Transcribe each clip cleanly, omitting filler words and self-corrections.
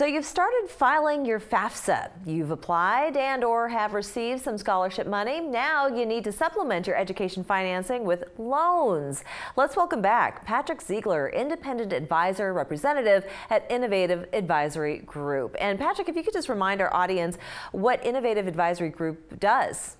So you've started filing your FAFSA. You've applied and or have received some scholarship money. Now you need to supplement your education financing with loans. Let's welcome back Patrick Ziegler, Independent Advisor Representative at Innovative Advisory Group. And Patrick, if you could just remind our audience what Innovative Advisory Group does.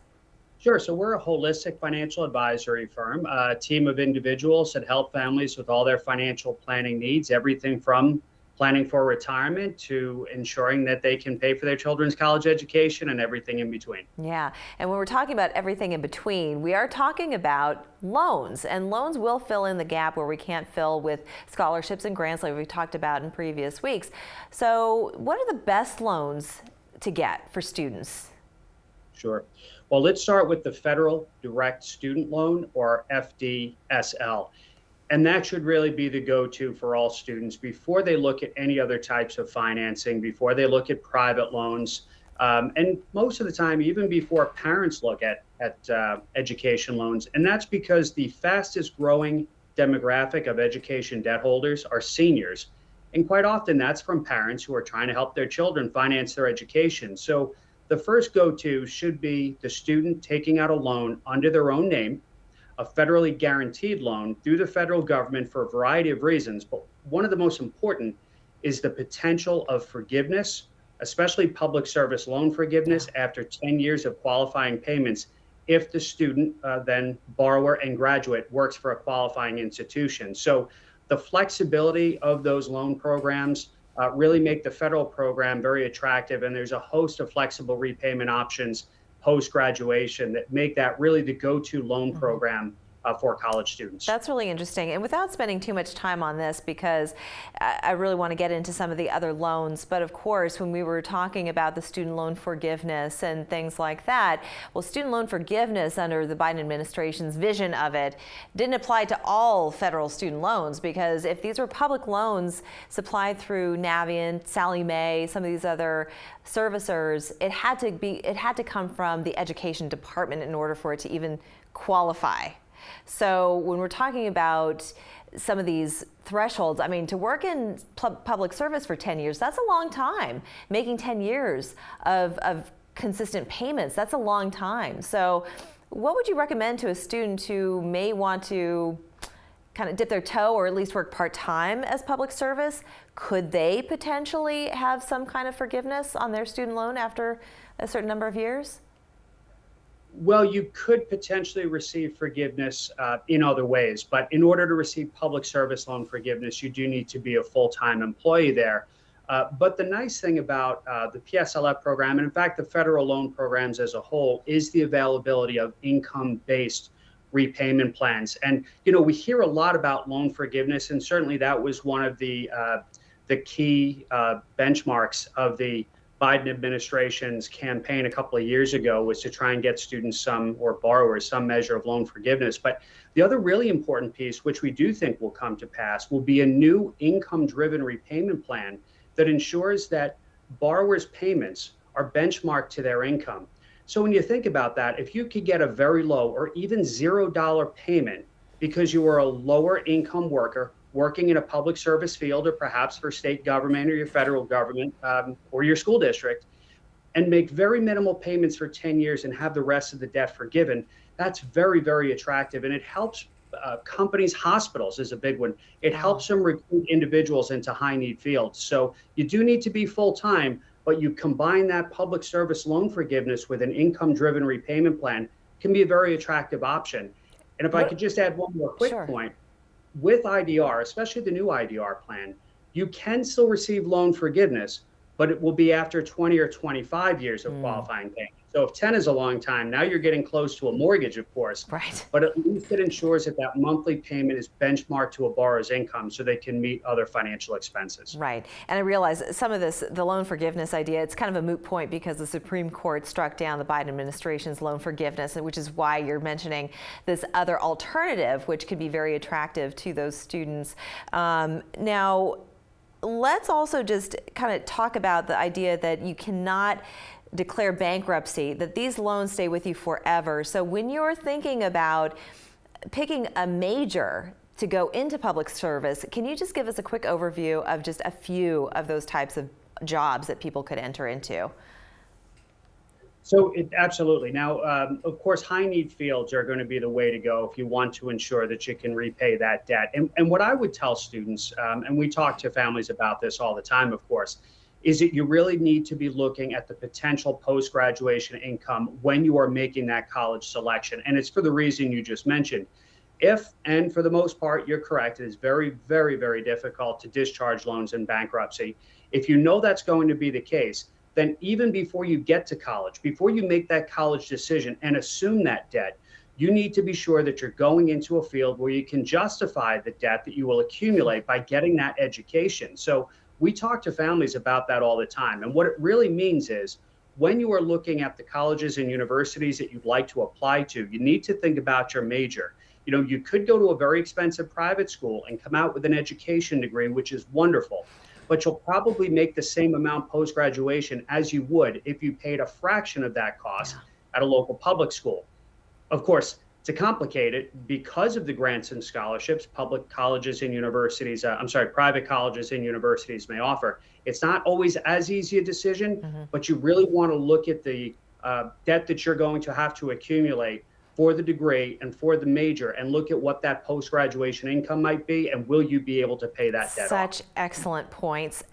Sure. So we're a holistic financial advisory firm, a team of individuals that help families with all their financial planning needs, everything from planning for retirement to ensuring that they can pay for their children's college education and everything in between. Yeah, and when we're talking about everything in between, we are talking about loans, and loans will fill in the gap where we can't fill with scholarships and grants like we talked about in previous weeks. So what are the best loans to get for students? Sure. Well, let's start with the Federal Direct Student Loan, or FDSL. And that should really be the go-to for all students before they look at any other types of financing, before they look at private loans, and most of the time, even before parents look at education loans. And that's because the fastest growing demographic of education debt holders are seniors. And quite often that's from parents who are trying to help their children finance their education. So the first go-to should be the student taking out a loan under their own name, a federally guaranteed loan through the federal government for a variety of reasons. But one of the most important is the potential of forgiveness, especially public service loan forgiveness after 10 years of qualifying payments, if the student, then borrower and graduate, works for a qualifying institution. So the flexibility of those loan programs really make the federal program very attractive. And there's a host of flexible repayment options post-graduation that make that really the go-to loan program for college students. That's really interesting. And without spending too much time on this, because I really want to get into some of the other loans, but of course, when we were talking about the student loan forgiveness and things like that, well, student loan forgiveness under the Biden administration's vision of it didn't apply to all federal student loans, because if these were public loans supplied through Navient, Sallie Mae, some of these other servicers, it had to come from the education department in order for it to even qualify. So when we're talking about some of these thresholds, I mean, to work in public service for 10 years, that's a long time. Making 10 years of consistent payments, that's a long time. So what would you recommend to a student who may want to kind of dip their toe or at least work part-time as public service? Could they potentially have some kind of forgiveness on their student loan after a certain number of years? Well, you could potentially receive forgiveness in other ways, but in order to receive public service loan forgiveness, you do need to be a full-time employee there. But the nice thing about the PSLF program, and in fact the federal loan programs as a whole, is the availability of income-based repayment plans. And you know, we hear a lot about loan forgiveness, and certainly that was one of the key benchmarks of the Biden administration's campaign a couple of years ago, was to try and get students or borrowers some measure of loan forgiveness. But the other really important piece, which we do think will come to pass, will be a new income-driven repayment plan that ensures that borrowers' payments are benchmarked to their income. So when you think about that, if you could get a very low or even $0 payment because you are a lower income worker working in a public service field, or perhaps for state government or your federal government or your school district, and make very minimal payments for 10 years and have the rest of the debt forgiven, that's very, very attractive. And it helps companies, hospitals is a big one. It helps them recruit individuals into high need fields. So you do need to be full-time, but you combine that public service loan forgiveness with an income-driven repayment plan, can be a very attractive option. And if I could just add one more quick point, with IDR, especially the new IDR plan, you can still receive loan forgiveness, but it will be after 20 or 25 years of qualifying payment. So if 10 is a long time, now you're getting close to a mortgage, of course. Right. But at least it ensures that that monthly payment is benchmarked to a borrower's income so they can meet other financial expenses. Right. And I realize some of this, the loan forgiveness idea, it's kind of a moot point because the Supreme Court struck down the Biden administration's loan forgiveness, which is why you're mentioning this other alternative, which could be very attractive to those students. Now, let's also just kind of talk about the idea that you cannot declare bankruptcy, that these loans stay with you forever. So when you're thinking about picking a major to go into public service, can you just give us a quick overview of just a few of those types of jobs that people could enter into? So absolutely. Now, of course, high need fields are going to be the way to go if you want to ensure that you can repay that debt. And what I would tell students, and we talk to families about this all the time, of course, is that you really need to be looking at the potential post-graduation income when you are making that college selection. And it's for the reason you just mentioned. If, and for the most part, you're correct, it is very, very, very difficult to discharge loans in bankruptcy. If you know that's going to be the case, then even before you get to college, before you make that college decision and assume that debt, you need to be sure that you're going into a field where you can justify the debt that you will accumulate by getting that education. So we talk to families about that all the time. And what it really means is when you are looking at the colleges and universities that you'd like to apply to, you need to think about your major. You know, you could go to a very expensive private school and come out with an education degree, which is wonderful, but you'll probably make the same amount post-graduation as you would if you paid a fraction of that cost at a local public school. Of course, to complicate it, because of the grants and scholarships public colleges and universities, private colleges and universities may offer, it's not always as easy a decision, but you really want to look at the debt that you're going to have to accumulate for the degree and for the major and look at what that post-graduation income might be and will you be able to pay that debt off. Such excellent points,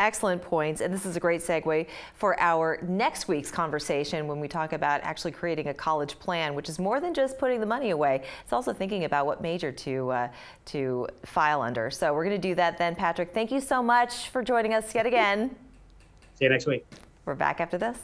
and this is a great segue for our next week's conversation when we talk about actually creating a college plan, which is more than just putting the money away. It's also thinking about what major to file under. So we're going to do that then. Patrick, thank you so much for joining us yet again. See you next week. We're back after this.